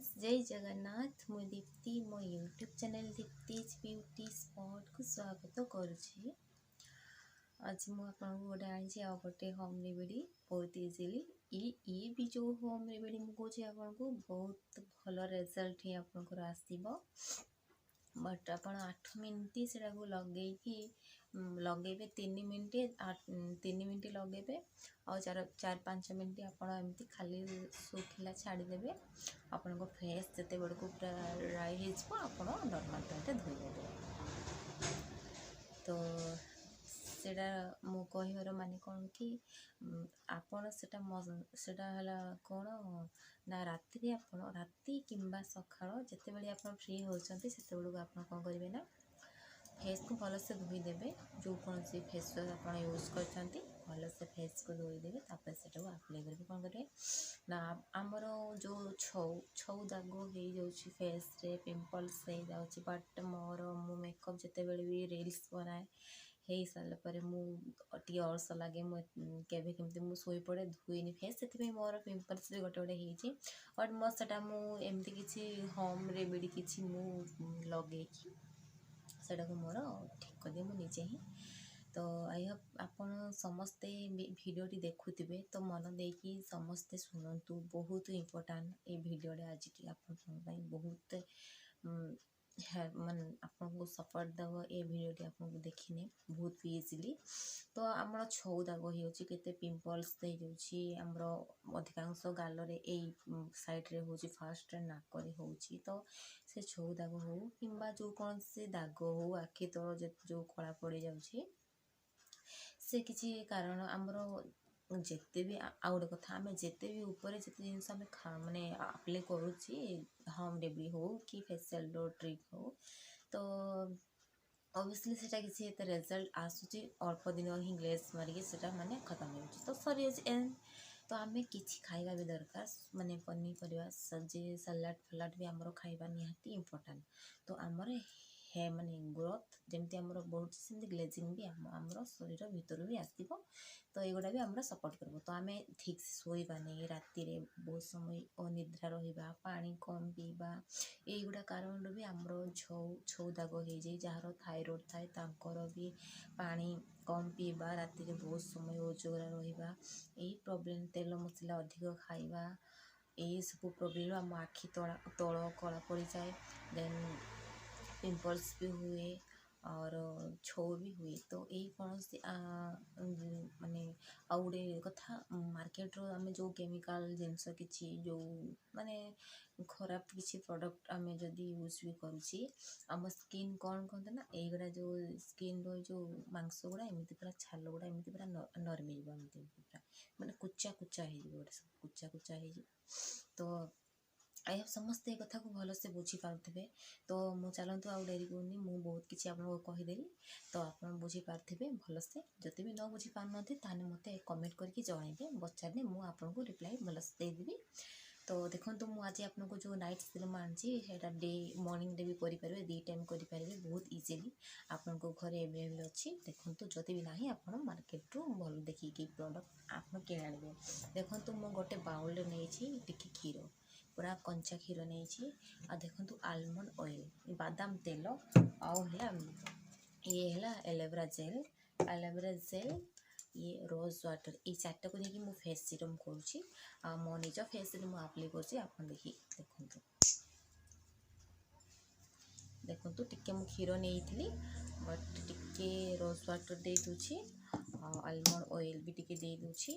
Friends जय जगन्नाथ मु दीप्ति मो यूट्यूब चैनल दीप्तिज ब्यूटी स्पॉट को स्वागत करुछि। आज मु आपन को गोटे आनी आ गोटे होम रेमेडी बहुत इजीली ये भी जो होम रेमेडी मु कहूँ आपन को बहुत भल रिजल्ट ही आपन को आसीबो। बट आप 8 मिनट से लगे 3 मिनट लगे और 4-5 मिनट आप खाली सुखिला छाड़ीदे आपन को फेस जिते बड़ को पूरा ड्राई आप नॉर्मल पानी धोईदे। तो सेटा मो कहर माने कौन कि आपन सेटा हला कौन ना राति राति किंबा सकाळ जिते बड़े आप फ्री होती से आप कौन करेंगे ना फेस को भल से धोईदे। जो कौन सी फेस वाश आप यूज कर भल से फेस को धोईदे तापर से आप्लाय करेंगे। कौन करेंगे ना आमर जो छौ दाग हो जाऊँगी फेस रे पिंपल्स हो जाऊँगी बट मोर मु मेकअप जिते बड़े भी रील्स बनाए हो सारापर मुझे अलस लगे केवे केमती मुझे शोई पड़े धुएनि फेस से मोर पिंपल्स भी गोटे गोटे होती बट मोटा मुझे किसी होम रेमेडी किसी लगे सेटा को मोर ठीक कर दिए मुझे ही। तो आई होप आपन समस्ते वीडियोटी देखुवे तो मन देकी समस्ते शुणु बहुत इम्पोर्टाट ये वीडियोटे आज आप बहुत मान आपको सपोर्ट दब ये वीडियोटी आपको देखने बहुत इजिली। तो आम छौ दाग होते पिंपल्स हो जामर अधिकांश गालरे यही साइड्रे हो फास्ट नाकरे हो तो से छौ दाग हो कि जो कौन से दाग हो आखि तल जो कला पड़ जाऊँगी से किसी कारण आमर जिते भी आ गोटे कथा आम जिते भी ऊपर जिते जिनस आम माने अप्लाई करुच्ची होम रेमेडी हो कि फेशियल ट्रिक हो तो ऑब्वियसली सेटा किसी रिजल्ट आसूची अल्प दिन ही ग्लेस मारिक सेटा माने खत्म हो तो सरी एंड तो आम किसी खाइबा भी दरकार माने पनीपरिया सब्जी सलाड फलाड भी आमर खाइबा निहाती इम्पोर्टाट। तो आमर है माने ग्रोथ जमती आमर बहुत सेमती ग्लेजिंग भी आमर शरीर भितर भी आसो तो युटा भी आमर सपोर्ट कर। तो आम ठीक से शोबा नहीं राति बहुत समय अनिद्रा रहा पानी कम पीवा युटा कारण भी आमर छौ दाग हो जाए जार थायराइड थाए तांकर भी पानी कम पीवा राति बहुत समय ओजगरा रहा यही प्रोब्लेम तेल मसला अधिक खाइबा यही सब प्रोब्लेम आम आखि तल कला पड़ जाए देन पिंपल्स भी हुए और छौ भी हुए। तो यही कौन सी माने आउ गोटे कथा मार्केट रो आम जो केमिकल जिनस कि जो माने खराब किसी प्रोडक्ट आम जदि यूज भी करुच्ची आम स्किन कौन कहते ना युवा जो स्किन रो जो मांस गुड़ा एमती पूरा छाल गुड़ा एमती पूरा नरमी पूरा माने कुचा कुचा हो कुचा कुचा हो। तो आई समस्ते ये कथा को भल से बुझी पारे तो मु चलतु आउ डेरी करूनी मु बहुत किसी आपको कहीदेली तो आप बुझी पारे भल से जब भी न बुझी पार ताने मत कमेंट करके जनइबे पचारे मुझे रिप्लाई भलसे देदेवी। तो देखो मुझे आज आपको जो नाइट सीरम आनी डे मॉर्निंग डे भी करेंगे दी टाइम करेंगे बहुत इजीली आपको घरे अवेलेबल अच्छी। देखो जदि भी ना आप मार्केट रू भल देखिए प्रोडक्ट आप कि आने देखो मुझे गोटे बाउल नहीं टिके क्षीर पूरा कंचा क्षीर नहीं आ देखो आलमंड ऑयल बादाम तेल आउ ये है एलोवेरा जेल ये रोज वाटर ये चार्टा को लेकिन फेस सीरम करुच्ची मो निज फेस मुझे आप्लाय कर देखिए देखो टिके मु क्षीर नहीं बट टिके रोज वाटर दे दूची आलमंड ऑयल भी टिके दे दूची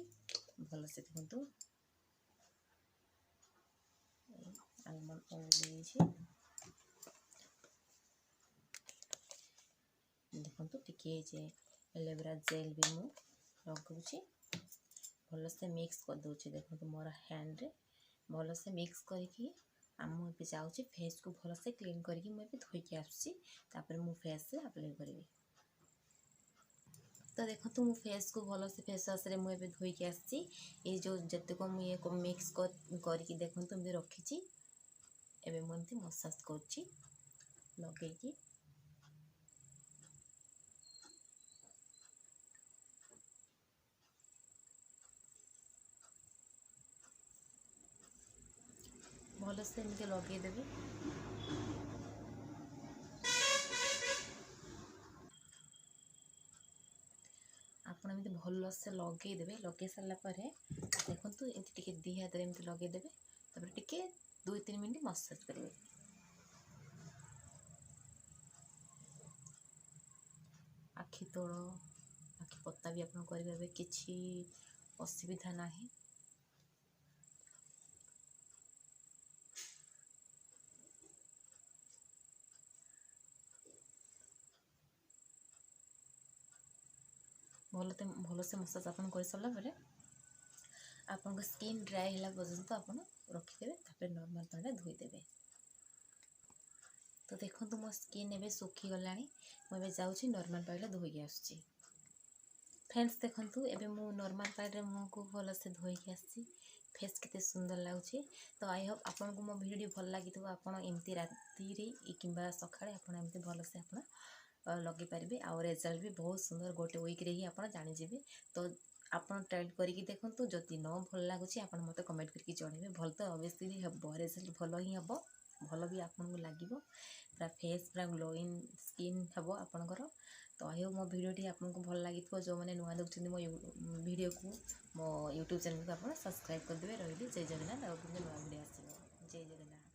भल से देखो आलमंड ऑयल देखो टिके एलोवेरा जेल भी मु लगुची भल से मिक्स कर दूची। देखो मोर हैंड रे भल से मिक्स करके मुझे जाऊँगी फेस को भल से क्लीन करके मुझे धोईकी आसूसी मु फेस से अप्लाई करी। तो देखो मु फेस को भल से फेस वाश मुझे धोईकी आसी ये जो जितक मुझे मिक्स करके देखो एमती रखी एवं मुझे मसाज कर लगे भलसे एमती लगेदेवे। ଆପଣ ଏମିତି ଭଲସେ ଲଗେଇଦେବେ। ଲଗେଇ ସାରିଲା ପରେ ଦେଖନ୍ତୁ ଏମିତି ଟିକେ ଦୁଇ ହାତରେ ଏମିତି ଲଗେଇଦେବେ। ତାପରେ ଟିକେ 2-3 ମିନିଟ୍ ମସାଜ କରିବେ। ଆଖି ତଳ, ଆଖି ପତା ବି ଆପଣ କରିପାରିବେ, କିଛି ଅସୁବିଧା ନାହିଁ। ଭଲସେ ମସାଜ ଆପଣ କରିସାରିଲା ପରେ ଆପଣଙ୍କ ସ୍କିନ୍ ଡ୍ରାଏ ହେଲା ପର୍ଯ୍ୟନ୍ତ ଆପଣ ରଖିଦେବେ। ତାପରେ ନର୍ମାଲ୍ ପାଣିରେ ଧୋଇଦେବେ। ତ ଦେଖନ୍ତୁ ମୋ ସ୍କିନ୍ ଏବେ ଶୁଖିଗଲାଣି। ମୁଁ ଏବେ ଯାଉଛି ନର୍ମାଲ୍ ପାଣିରେ ଧୋଇକି ଆସୁଛି। ଫ୍ରେଣ୍ଡସ୍ ଦେଖନ୍ତୁ ଏବେ ମୁଁ ନର୍ମାଲ୍ ପାଣିରେ ମୁହଁକୁ ଭଲସେ ଧୋଇକି ଆସିଛି। ଫେସ୍ କେତେ ସୁନ୍ଦର ଲାଗୁଛି। ତ ଆଇ ହୋପ୍ ଆପଣଙ୍କୁ ମୋ ଭିଡ଼ିଓଟି ଭଲ ଲାଗିଥିବ। ଆପଣ ଏମିତି ରାତିରେ କିମ୍ବା ସକାଳେ ଆପଣ ଏମିତି ଭଲସେ ଆପଣ ଲଗେଇ ପାରିବେ। ଆଉ ରେଜଲ୍ଟ ବି ବହୁତ ସୁନ୍ଦର, ଗୋଟେ ୱିକ୍ରେ ହିଁ ଆପଣ ଜାଣିଯିବେ। ତ ଆପଣ ଟ୍ରାଏ କରିକି ଦେଖନ୍ତୁ। ଯଦି ନ ଭଲ ଲାଗୁଛି ଆପଣ ମୋତେ କମେଣ୍ଟ କରିକି ଜଣାଇବେ। ଭଲ ତ ଅବଭିୟସଲି ହେବ, ରେଜଲ୍ଟ ଭଲ ହିଁ ହେବ, ଭଲ ବି ଆପଣଙ୍କୁ ଲାଗିବ। ପୁରା ଫେସ୍ ପୁରା ଗ୍ଲୋଇଂ ସ୍କିନ୍ ହେବ ଆପଣଙ୍କର। ତ ଆଇ ହୋପ୍ ମୋ ଭିଡ଼ିଓଟି ଆପଣଙ୍କୁ ଭଲ ଲାଗିଥିବ। ଯେଉଁମାନେ ନୂଆ ଦେଖୁଛନ୍ତି ମୋ ଭିଡ଼ିଓକୁ, ମୋ ୟୁଟ୍ୟୁବ୍ ଚ୍ୟାନେଲକୁ ଆପଣ ସବସ୍କ୍ରାଇବ୍ କରିଦେବେ। ରହିଲି, ଜୟ ଜଗନ୍ନାଥ। ଆଉ କିନ୍ତୁ ନୂଆ ଭିଡ଼ିଓ ଆସିବ। ଜୟ ଜଗନ୍ନାଥ।